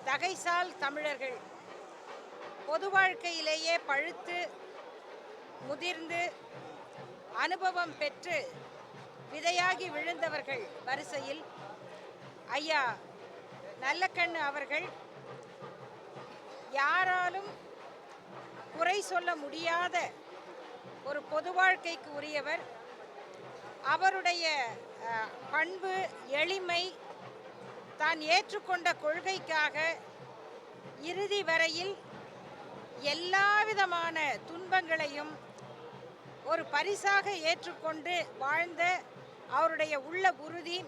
தகைசால் தமிழர்கள் பொது வாழ்க்கையிலேயே பழுத்து முதிர்ந்து அனுபவம் பெற்று விதையாகி விழுந்தவர்கள் வரிசையில் ஐயா நல்லக்கண்ணு அவர்கள் யாராலும் குறை சொல்ல முடியாத ஒரு பொது வாழ்க்கைக்கு உரியவர். அவருடைய பண்பு, எளிமை, தான் ஏற்றுக்கொண்ட கொள்கைக்காக இறுதி வரையில் எல்லாவிதமான துன்பங்களையும் ஒரு பரிசாக ஏற்றுக்கொண்டு வாழ்ந்த அவருடைய உள்ள உறுதி.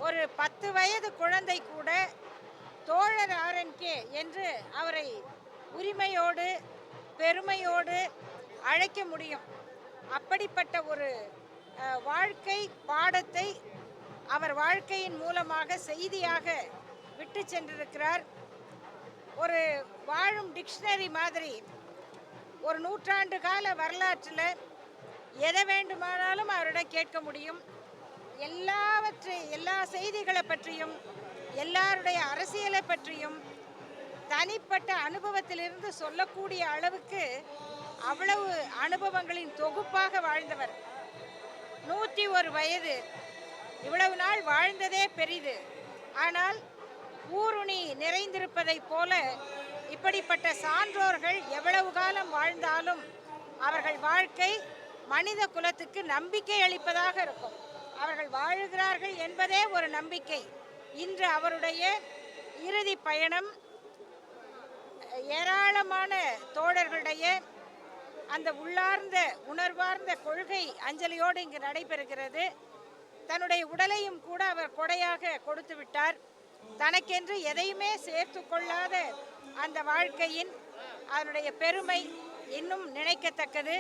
ஒரு 10 வயது குழந்தை கூட தோழர் ஆர்என்கே என்று அவரை உரிமையோடு பெருமையோடு அழைக்க முடியும். அப்படிப்பட்ட ஒரு வாழ்க்கை பாடத்தை அவர் வாழ்க்கையின் மூலமாக செய்தியாக விட்டு சென்றிருக்கிறார். ஒரு வாழும் டிக்ஷனரி மாதிரி ஒரு நூற்றாண்டு கால வரலாற்றில் எதை வேண்டுமானாலும் அவரிடம் கேட்க முடியும். எல்லா செய்திகளை பற்றியும் எல்லாருடைய அரசியலை பற்றியும் தனிப்பட்ட அனுபவத்திலிருந்து சொல்லக்கூடிய அளவுக்கு அவ்வளவு அனுபவங்களின் தொகுப்பாக வாழ்ந்தவர். 101 வயது, இவ்வளவு நாள் வாழ்ந்ததே பெரிது. ஆனால் ஊருணி நிறைந்திருப்பதை போல இப்படிப்பட்ட சான்றோர்கள் எவ்வளவு காலம் வாழ்ந்தாலும் அவர்கள் வாழ்க்கை மனித குலத்துக்கு நம்பிக்கை அளிப்பதாக இருக்கும். அவர்கள் வாழுகிறார்கள் என்பதே ஒரு நம்பிக்கை. இன்று அவருடைய இறுதி பயணம் ஏராளமான தோழர்களுடைய அந்த உள்ளார்ந்த உணர்வார்ந்த கொள்கை அஞ்சலியோடு இங்கு நடைபெறுகிறது. தன்னுடைய உடலையும் கூட அவர் கொடையாக கொடுத்து விட்டார். தனக்கென்று எதையுமே சேர்த்து கொள்ளாத அந்த வாழ்க்கையின் அதனுடைய பெருமை இன்னும் நினைக்கத்தக்கது.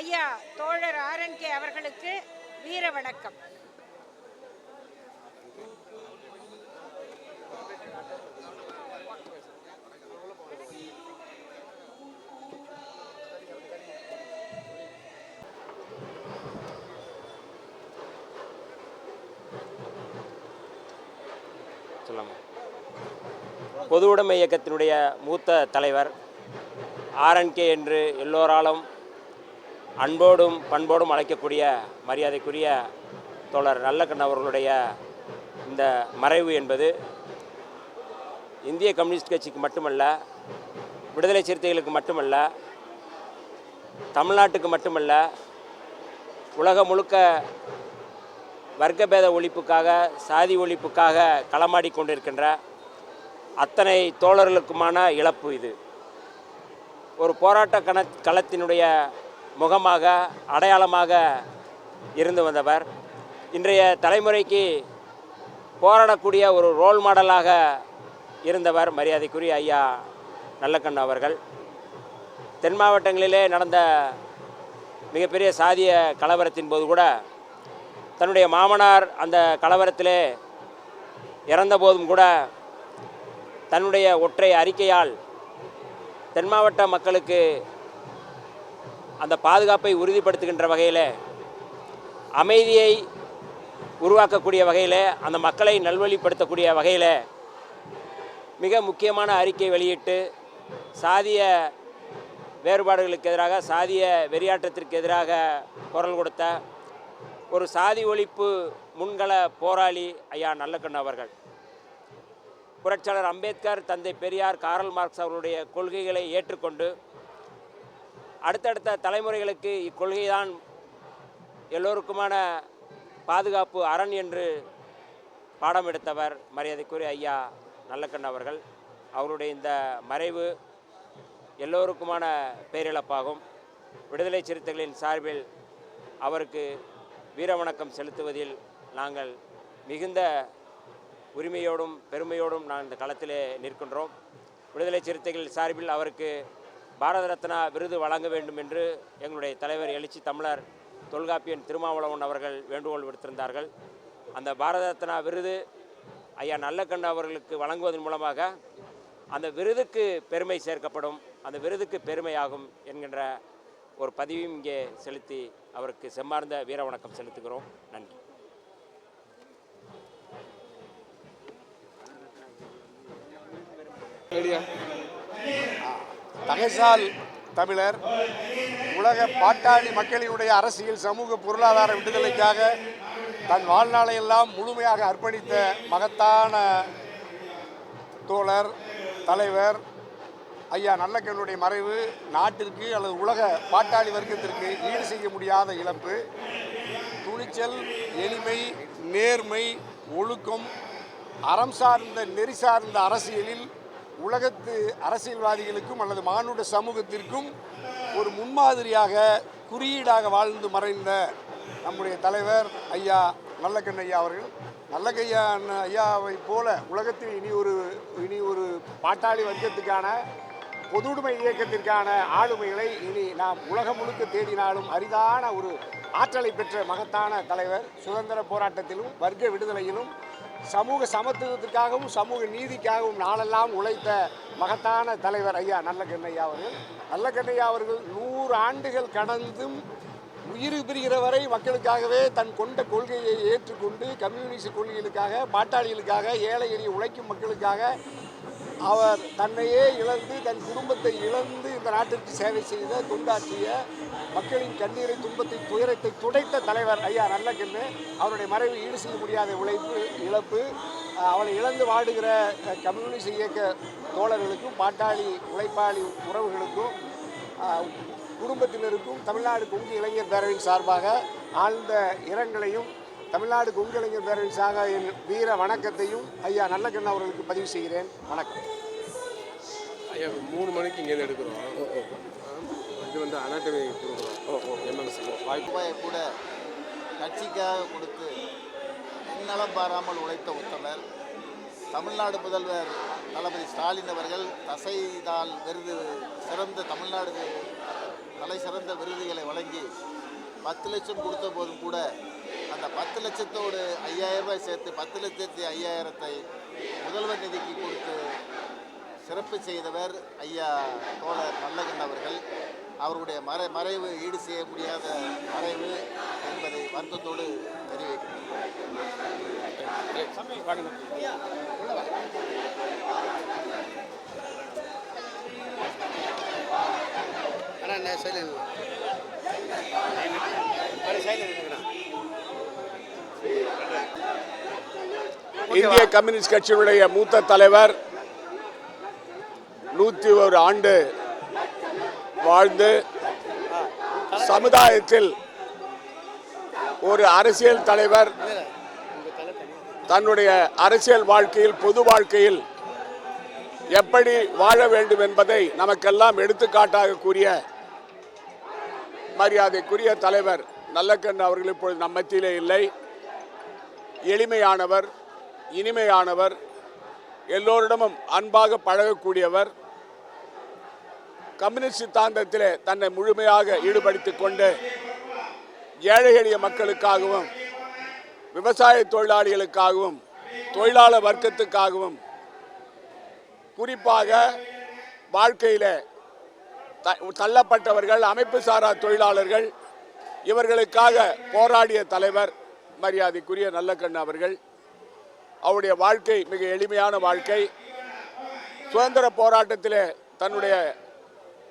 ஐயா தோழர் ஆர்என்கே அவர்களுக்கு வீர வணக்கம். பொது உடைமை இயக்கத்தினுடைய மூத்த தலைவர் ஆர்என்கே என்று எல்லோராலும் அன்போடும் பண்போடும் அழைக்கக்கூடிய மரியாதைக்குரிய தோழர் நல்லக்கண்ணு அவர்களுடைய இந்த மறைவு என்பது இந்திய கம்யூனிஸ்ட் கட்சிக்கு மட்டுமல்ல, விடுதலை சிறுத்தைகளுக்கு மட்டுமல்ல, தமிழ்நாட்டுக்கு மட்டுமல்ல, உலகம் முழுக்க வர்க்கபேத ஒழிப்புக்காக, சாதி ஒழிப்புக்காக களமாடி கொண்டிருக்கின்ற அத்தனை தோழர்களுக்குமான இழப்பு. இது ஒரு போராட்ட களத்தினுடைய முகமாக, அடையாளமாக இருந்து வந்தவர். இன்றைய தலைமுறைக்கு போராடக்கூடிய ஒரு ரோல் மாடலாக இருந்தவர் மரியாதைக்குரிய ஐயா நல்லக்கண்ணு அவர்கள். தென் மாவட்டங்களிலே நடந்த மிகப்பெரிய சாதிய கலவரத்தின் போது கூட தன்னுடைய மாமனார் அந்த கலவரத்திலே இறந்தபோதும் கூட தன்னுடைய ஒற்றை அறிக்கையால் தென் மாவட்ட மக்களுக்கு அந்த பாதுகாப்பை உறுதிப்படுத்துகின்ற வகையில், அமைதியை உருவாக்கக்கூடிய வகையில், அந்த மக்களை நல்வழிப்படுத்தக்கூடிய வகையில் மிக முக்கியமான அறிக்கை வெளியிட்டு சாதிய வேறுபாடுகளுக்கு எதிராக, சாதிய வெறியாட்டத்திற்கு எதிராக குரல் கொடுத்த ஒரு சாதி ஒழிப்பு முன்கள போராளி ஐயா நல்லக்கண்ணு அவர்கள். புரட்சியாளர் அம்பேத்கர், தந்தை பெரியார், காரல் மார்க்ஸ் அவர்களுடைய கொள்கைகளை ஏற்றுக்கொண்டு அடுத்தடுத்த தலைமுறைகளுக்கு இக்கொள்கைதான் எல்லோருக்குமான பாதுகாப்பு அரண் என்று பாடம் எடுத்தவர் மரியாதைக்குரிய ஐயா நல்லக்கண்ணு அவர்கள். அவருடைய இந்த மறைவு எல்லோருக்குமான பேரிழப்பாகும். விடுதலை சிறுத்தைகளின் சார்பில் அவருக்கு வீரவணக்கம் செலுத்துவதில் நாங்கள் மிகுந்த உரிமையோடும் பெருமையோடும் நான் இந்த களத்திலே நிற்கின்றோம். விடுதலை சிறுத்தைகள் சார்பில் அவருக்கு பாரத ரத்னா விருது வழங்க வேண்டும் என்று எங்களுடைய தலைவர் எழுச்சி தமிழர் தொல்காப்பியன் திருமாவளவன் அவர்கள் வேண்டுகோள் விடுத்திருந்தார்கள். அந்த பாரத ரத்னா விருது ஐயா நல்லக்கண்ணு அவர்களுக்கு வழங்குவதன் மூலமாக அந்த விருதுக்கு பெருமை சேர்க்கப்படும், அந்த விருதுக்கு பெருமையாகும் என்கின்ற ஒரு பதிவையும் இங்கே செலுத்தி அவருக்கு செம்மார்ந்த வீர வணக்கம் செலுத்துகிறோம். நன்றி. தகைசால் தமிழர் உலக பாட்டாளி மக்களினுடைய அரசியல் சமூக பொருளாதார விடுதலைக்காக தன் வாழ்நாளை எல்லாம் முழுமையாக அர்ப்பணித்த மகத்தான தோழர் தலைவர் ஐயா நல்லக்கண்ணுடைய மறைவு நாட்டிற்கு அல்லது உலக பாட்டாளி வர்க்கத்திற்கு ஈடு செய்ய முடியாத இழப்பு. துணிச்சல், எளிமை, நேர்மை, ஒழுக்கம், அறம் சார்ந்த நெறி சார்ந்த அரசியலில் உலகத்து அரசியல்வாதிகளுக்கும் அல்லது மானுட சமூகத்திற்கும் ஒரு முன்மாதிரியாக குறியீடாக வாழ்ந்து மறைந்த நம்முடைய தலைவர் ஐயா நல்லக்கண்ணு ஐயா அவர்கள். நல்லக்கையா ஐயாவை போல உலகத்தில் இனி ஒரு பாட்டாளி வர்க்கத்துக்கான பொதுவுடைமை இயக்கத்திற்கான ஆளுமைகளை இனி நாம் உலகம் முழுக்க தேடினாலும் அரிதான ஒரு ஆற்றலை பெற்ற மகத்தான தலைவர். சுதந்திர போராட்டத்திலும் வர்க்க விடுதலையிலும் சமூக சமத்துவத்திற்காகவும் சமூக நீதிக்காகவும் நாளெல்லாம் உழைத்த மகத்தான தலைவர் ஐயா நல்லக்கண்ணையா அவர்கள். நல்லக்கண்ணையா அவர்கள் 100 ஆண்டுகள் கடந்தும் உயிர் பிரிகிற வரை மக்களுக்காகவே தன் கொண்ட கொள்கையை ஏற்றுக்கொண்டு கம்யூனிஸ்ட் கொள்கைகளுக்காக, பாட்டாளிகளுக்காக, ஏழை எளிய உழைக்கும் மக்களுக்காக அவர் தன்னையே இழந்து தன் குடும்பத்தை இழந்து இந்த நாட்டிற்கு சேவை செய்த தொண்டாற்றிய மக்களின் கண்ணீரை, துன்பத்தை, துயரத்தை துடைத்த தலைவர் ஐயா நல்லக்கண்ணு. அவருடைய மறைவு ஈடு செய்ய முடியாத இழப்பு. அவளை இழந்து வாடுகிற கம்யூனிஸ்ட் இயக்க தோழர்களுக்கும் பாட்டாளி உழைப்பாளி உறவுகளுக்கும் குடும்பத்தினருக்கும் தமிழ்நாடு கொங்கு இளைஞர் பேரவையின் சார்பாக ஆழ்ந்த இரங்கலையும் தமிழ்நாடு கொங்கு இளைஞர் பேரவையின் சார்பாக என் வீர வணக்கத்தையும் ஐயா நல்லக்கண்ணு அவர்களுக்கு பதிவு செய்கிறேன். வணக்கம் ஐயா. 3 மணிக்கு இங்கேருந்து எடுக்கிறோம். இது வந்து அனாட்டமி கொடுக்குறோம். என்னென்ன வாய்ப்பாயை கூட கட்சிக்காக கொடுத்து நலம் பாராமல் உழைத்த உத்தமர் தமிழ்நாடு முதல்வர் தளபதி ஸ்டாலின் அவர்கள் தசைதால் விருது சிறந்த தமிழ்நாடு தலை சிறந்த விருதுகளை வழங்கி 10 லட்சம் கொடுத்த போதும் கூட அந்த 10 லட்சத்தோடு 5000 ரூபாய் சேர்த்து 10,05,000 முதல்வர் நிதிக்கு கொடுத்து சிறப்பு செய்தவர் ஐயா தோழர் நல்லக்கண்ணு அவர்கள். அவருடைய மறைவு ஈடு செய்ய முடியாத மறைவு என்பதை வருத்தத்தோடு தெரிவிக்கிறேன். இந்திய கம்யூனிஸ்ட் கட்சியினுடைய மூத்த தலைவர் 101 ஆண்டு வாழ்ந்து சமுதாயத்தில் ஒரு அரசியல் தலைவர் தன்னுடைய அரசியல் வாழ்க்கையில், பொது வாழ்க்கையில் எப்படி வாழ வேண்டும் என்பதை நமக்கெல்லாம் எடுத்துக்காட்டாக கூறிய மரியாதைக்குரிய தலைவர் நல்லக்கண்ணு அவர்கள் இப்பொழுது நம் மத்தியிலே இல்லை. எளிமையானவர், இனிமையானவர், எல்லோரிடமும் அன்பாக பழகக்கூடியவர், கம்யூனிஸ்ட் சித்தாந்தத்திலே தன்னை முழுமையாக ஈடுபடுத்திக் கொண்டு ஏழை எளிய மக்களுக்காகவும் விவசாய தொழிலாளிகளுக்காகவும் தொழிலாளர் வர்க்கத்துக்காகவும் குறிப்பாக வாழ்க்கையில் தள்ளப்பட்டவர்கள், அமைப்பு சாரா தொழிலாளர்கள், இவர்களுக்காக போராடிய தலைவர் மரியாதைக்குரிய நல்லக்கண்ணு அவர்கள். அவருடைய வாழ்க்கை மிக எளிமையான வாழ்க்கை. சுதந்திர போராட்டத்திலே தன்னுடைய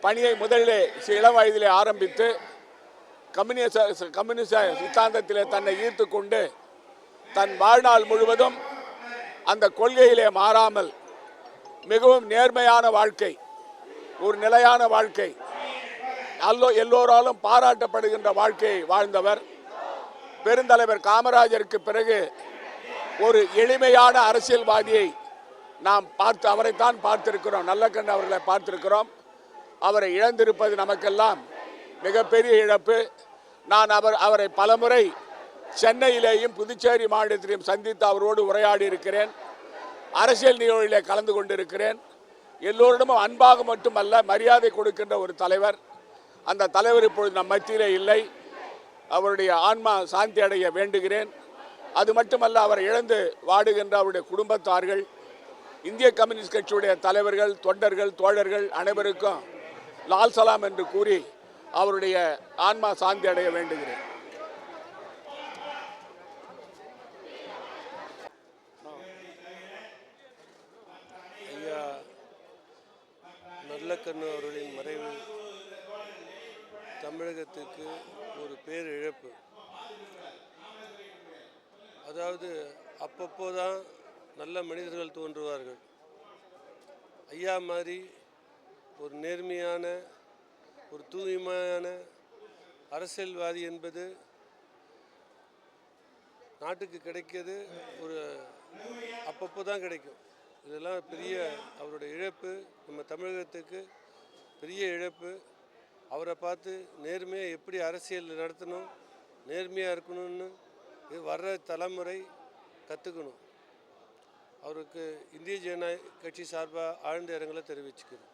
பணியை முதலிலே இளம் வயதிலே ஆரம்பித்து கம்யூனிச சித்தாந்தத்திலே தன்னை ஈர்த்து கொண்டு தன் வாழ்நாள் முழுவதும் அந்த கொள்கையிலே மாறாமல் மிகவும் நேர்மையான வாழ்க்கை, ஒரு நிலையான வாழ்க்கை, எல்லோராலும் பாராட்டப்படுகின்ற வாழ்க்கையை வாழ்ந்தவர். பெருந்தலைவர் காமராஜருக்கு பிறகு ஒரு எளிமையான அரசியல்வாதியை நாம் அவரைத்தான் பார்த்திருக்கிறோம். நல்லக்கண்ணு அவர்களை பார்த்திருக்கிறோம். அவரை இழந்திருப்பது நமக்கெல்லாம் மிகப்பெரிய இழப்பு. நான் அவரை பலமுறை சென்னையிலேயும் புதுச்சேரி மாநிலத்திலையும் சந்தித்து அவரோடு உரையாடி இருக்கிறேன். அரசியல் நிகழ்வுகளிலே கலந்து கொண்டிருக்கிறேன். எல்லோரிடமும் அன்பாக மட்டுமல்ல, மரியாதை கொடுக்கின்ற ஒரு தலைவர். அந்த தலைவர் இப்பொழுது நம் மத்தியிலே இல்லை. அவருடைய ஆன்மா சாந்தி அடைய வேண்டுகிறேன். அது மட்டுமல்ல, அவரை இழந்து வாடுகின்ற அவருடைய குடும்பத்தார்கள், இந்திய கம்யூனிஸ்ட் கட்சியுடைய தலைவர்கள், தொண்டர்கள், தோழர்கள் அனைவருக்கும் லால் சலாம் என்று கூறி அவருடைய ஆன்மா சாந்தி அடைய வேண்டுகிறேன். ஐயா நல்லக்கண்ணு அவர்களின் மறைவு தமிழகத்துக்கு ஒரு பேரிழப்பு. அதாவது அப்பப்போ தான் நல்ல மனிதர்கள் தோன்றுவார்கள். ஐயா மாதிரி ஒரு நேர்மையான, ஒரு தூய்மையான அரசியல்வாதி என்பது நாட்டுக்கு கிடைக்கிறது ஒரு அப்பப்போ தான் கிடைக்கும். இதெல்லாம் பெரிய அவருடைய இழப்பு, நம்ம தமிழகத்துக்கு பெரிய இழப்பு. அவரை பார்த்து நேர்மையாக எப்படி அரசியல் நடத்தணும், நேர்மையாக இருக்கணும்னு வர்ற தலைமுறை கற்றுக்கணும். அவருக்கு இந்திய ஜனநாயக கட்சி சார்பாக ஆழ்ந்த இரங்கலை தெரிவிச்சுக்கிறோம்.